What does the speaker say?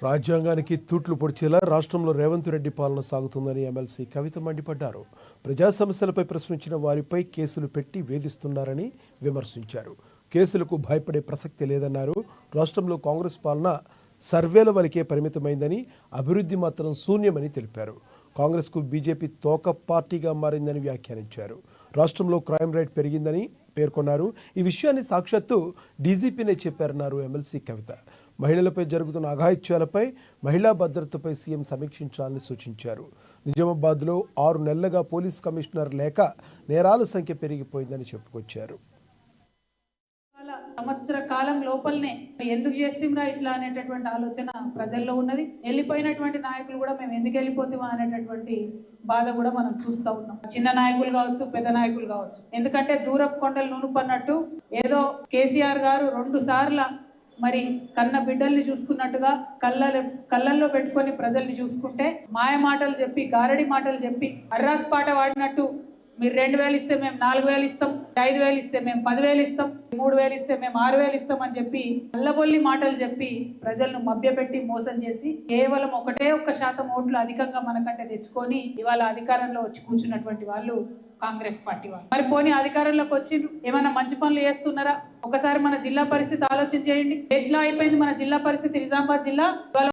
రాజ్యాంగానికి తూట్లు పొడిచేలా రాష్ట్రంలో రేవంత్ రెడ్డి పాలన సాగుతుందని ఎమ్మెల్సీ కవిత మండిపడ్డారు. ప్రజా సమస్యలపై ప్రశ్నించిన వారిపై కేసులు పెట్టి వేధిస్తున్నారని విమర్శించారు. కేసులకు భయపడే ప్రసక్తి లేదన్నారు. రాష్ట్రంలో కాంగ్రెస్ పాలన సర్వేల వరకే పరిమితమైందని, అభివృద్ధి మాత్రం శూన్యమని తెలిపారు. కాంగ్రెస్కు బీజేపీ తోక పార్టీగా మారిందని వ్యాఖ్యానించారు. రాష్ట్రంలో క్రైమ్ రేట్ పెరిగిందని పేర్కొన్నారు. ఈ విషయాన్ని సాక్షాత్తు డీజీపీనే చెప్పారన్నారు ఎమ్మెల్సీ కవిత. మహిళలపై జరుగుతున్న అఘాయిత్యాలపై, మహిళా భద్రతపై సీఎం సమీక్షించాలని సూచించారు. నిజామాబాద్లో 6 నెలలుగా పోలీస్ కమిషనర్ లేక నేరాల సంఖ్య పెరిగిపోయిందని చెప్పుకొచ్చారు. సంవత్సర కాలం లోపలనే ఎందుకు చేస్తుందా ఇట్లా అనేటటువంటి ఆలోచన ప్రజల్లో ఉన్నది. వెళ్ళిపోయినటువంటి నాయకులు కూడా మేము ఎందుకు వెళ్ళిపోతామా అనేటటువంటి బాధ కూడా మనం చూస్తూ ఉన్నాం. చిన్న నాయకులు కావచ్చు, పెద్ద నాయకులు కావచ్చు. ఎందుకంటే దూరపు కొండలు నునుపన్నట్టు ఏదో కేసీఆర్ గారు 2 సార్లు మరి కన్న బిడ్డల్ని చూసుకున్నట్టుగా కళ్ళల్లో పెట్టుకొని ప్రజల్ని చూసుకుంటే మాయ మాటలు చెప్పి, గారడి మాటలు చెప్పి, అర్రాస్ పాట వాడినట్టు మీరు 2000 ఇస్తే మేము 4000 ఇస్తాం, 5000 ఇస్తే మేము 10,000 ఇస్తాం, 3000 ఇస్తే మేము 6,000 ఇస్తాం అని చెప్పి అల్లబొల్లి మాటలు చెప్పి ప్రజలను మభ్యపెట్టి మోసం చేసి కేవలం 1% ఓట్లు అధికంగా మనకంటే తెచ్చుకొని ఇవాళ అధికారంలో వచ్చి కూర్చున్నటువంటి వాళ్ళు కాంగ్రెస్ పార్టీ వాళ్ళు. మరి పోనీ అధికారంలోకి వచ్చి ఏమైనా మంచి పనులు చేస్తున్నారా? ఒకసారి మన జిల్లా పరిస్థితి ఆలోచన చేయండి. ఎట్లా అయిపోయింది మన జిల్లా పరిస్థితి. నిజామాబాద్ జిల్లా